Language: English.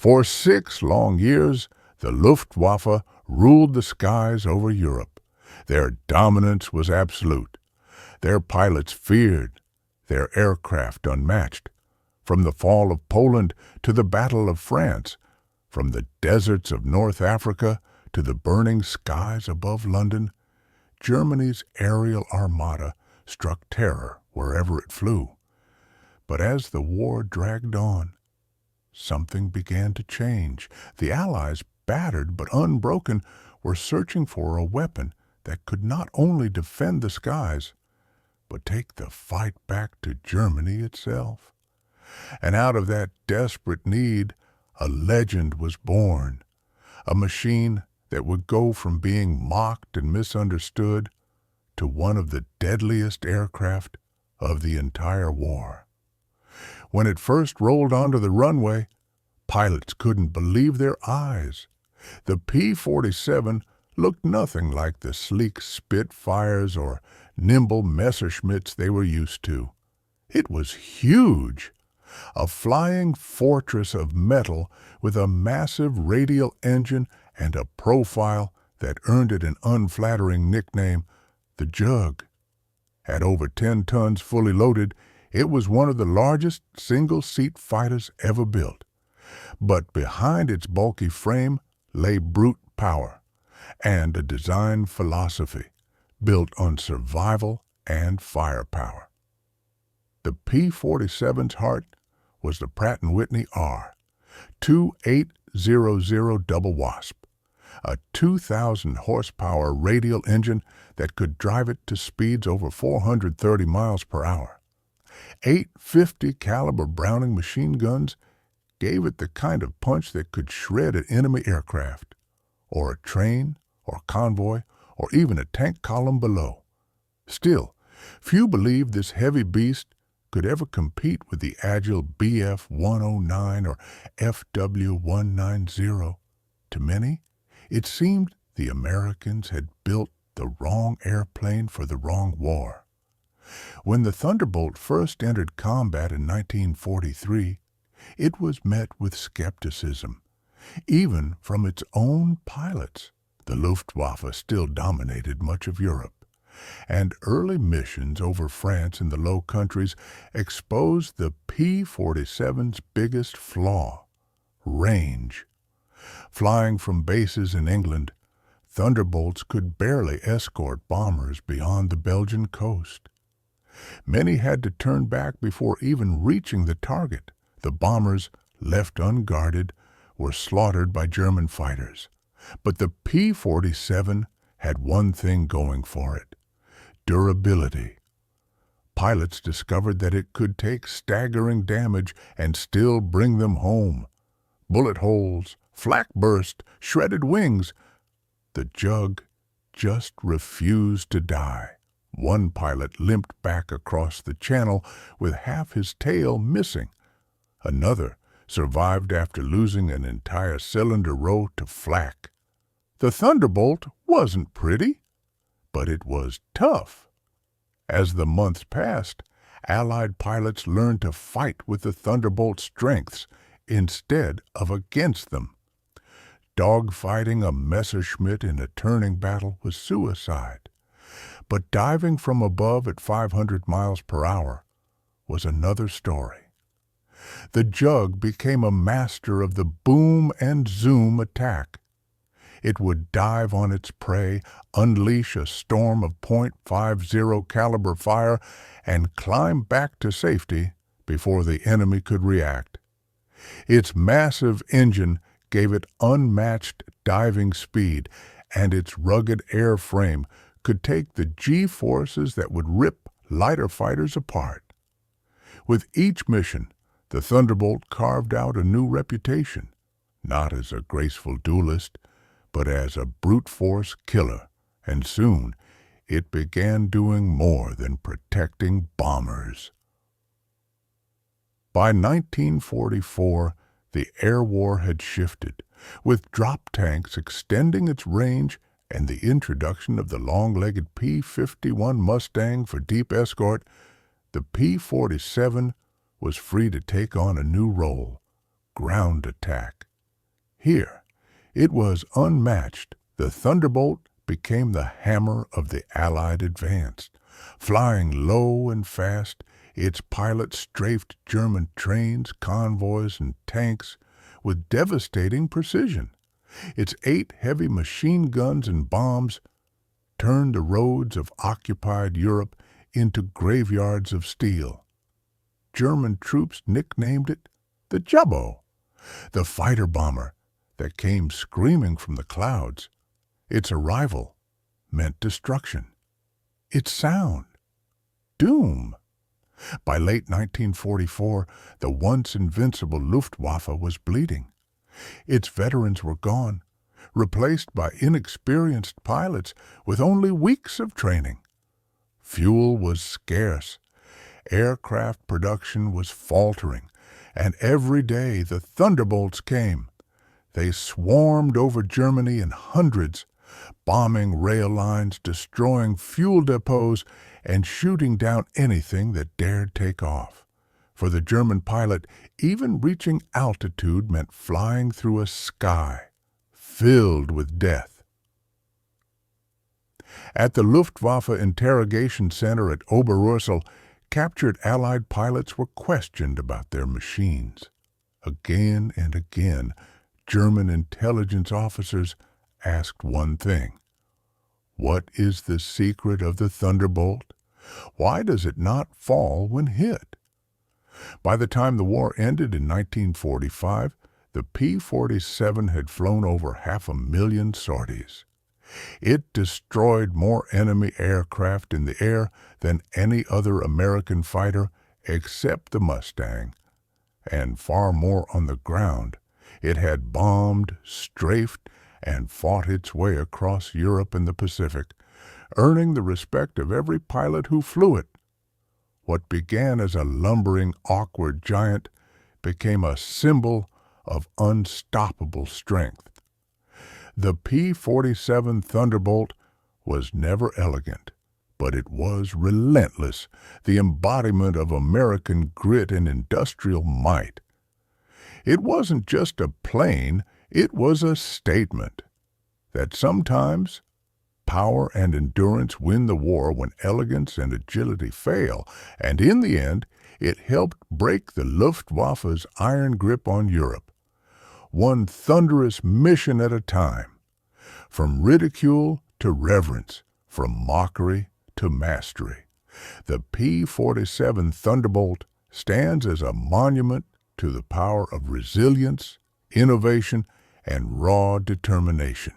For 6 long years, the Luftwaffe ruled the skies over Europe. Their dominance was absolute. Their pilots feared, their aircraft unmatched. From the fall of Poland to the Battle of France, from the deserts of North Africa to the burning skies above London, Germany's aerial armada struck terror wherever it flew. But as the war dragged on, something began to change. The Allies, battered but unbroken, were searching for a weapon that could not only defend the skies, but take the fight back to Germany itself. And out of that desperate need, a legend was born, a machine that would go from being mocked and misunderstood to one of the deadliest aircraft of the entire war. When it first rolled onto the runway, pilots couldn't believe their eyes. The P-47 looked nothing like the sleek Spitfires or nimble Messerschmitts they were used to. It was huge, a flying fortress of metal with a massive radial engine and a profile that earned it an unflattering nickname, the Jug. At over 10 tons fully loaded, it was one of the largest single-seat fighters ever built. But behind its bulky frame lay brute power and a design philosophy built on survival and firepower. The P-47's heart was the Pratt & Whitney R, 2800 Double Wasp, a 2,000 horsepower radial engine that could drive it to speeds over 430 miles per hour. 850 caliber Browning machine guns gave it the kind of punch that could shred an enemy aircraft, or a train, or convoy, or even a tank column below. Still, few believed this heavy beast could ever compete with the agile BF-109 or FW-190. To many, it seemed the Americans had built the wrong airplane for the wrong war. When the Thunderbolt first entered combat in 1943, it was met with skepticism, even from its own pilots. The Luftwaffe still dominated much of Europe, and early missions over France and the Low Countries exposed the P-47's biggest flaw: range. Flying from bases in England, Thunderbolts could barely escort bombers beyond the Belgian coast. Many had to turn back before even reaching the target. The bombers, left unguarded, were slaughtered by German fighters. But the P-47 had one thing going for it: durability. Pilots discovered that it could take staggering damage and still bring them home. Bullet holes, flak burst, shredded wings. The Jug just refused to die. One pilot limped back across the channel with half his tail missing. Another survived after losing an entire cylinder row to flak. The Thunderbolt wasn't pretty, but it was tough. As the months passed, Allied pilots learned to fight with the Thunderbolt's strengths instead of against them. Dogfighting a Messerschmitt in a turning battle was suicide, but diving from above at 500 miles per hour was another story. The Jug became a master of the boom and zoom attack. It would dive on its prey, unleash a storm of .50 caliber fire, and climb back to safety before the enemy could react. Its massive engine gave it unmatched diving speed, and its rugged airframe could take the G-forces that would rip lighter fighters apart. With each mission, the Thunderbolt carved out a new reputation, not as a graceful duelist, but as a brute force killer, and soon it began doing more than protecting bombers. By 1944, the air war had shifted, with drop tanks extending its range and the introduction of the long-legged P-51 Mustang for deep escort. The P-47 was free to take on a new role: ground attack. Here, it was unmatched. The Thunderbolt became the hammer of the Allied advance. Flying low and fast, its pilots strafed German trains, convoys, and tanks with devastating precision. Its 8 heavy machine guns and bombs turned the roads of occupied Europe into graveyards of steel. German troops nicknamed it the Jabo, the fighter bomber that came screaming from the clouds. Its arrival meant destruction. Its sound, doom. By late 1944, the once invincible Luftwaffe was bleeding. Its veterans were gone, replaced by inexperienced pilots with only weeks of training. Fuel was scarce. Aircraft production was faltering, and every day the Thunderbolts came. They swarmed over Germany in hundreds, bombing rail lines, destroying fuel depots, and shooting down anything that dared take off. For the German pilot, even reaching altitude meant flying through a sky filled with death. At the Luftwaffe Interrogation Center at Oberursel, captured Allied pilots were questioned about their machines. Again and again, German intelligence officers asked one thing: what is the secret of the Thunderbolt? Why does it not fall when hit? By the time the war ended in 1945, the P-47 had flown over 500,000 sorties. It destroyed more enemy aircraft in the air than any other American fighter except the Mustang, and far more on the ground. It had bombed, strafed, and fought its way across Europe and the Pacific, earning the respect of every pilot who flew it. What began as a lumbering, awkward giant became a symbol of unstoppable strength. The P-47 Thunderbolt was never elegant, but it was relentless, the embodiment of American grit and industrial might. It wasn't just a plane, it was a statement that sometimes power and endurance win the war when elegance and agility fail, and in the end, it helped break the Luftwaffe's iron grip on Europe, one thunderous mission at a time. From ridicule to reverence, from mockery to mastery, the P-47 Thunderbolt stands as a monument to the power of resilience, innovation, and raw determination.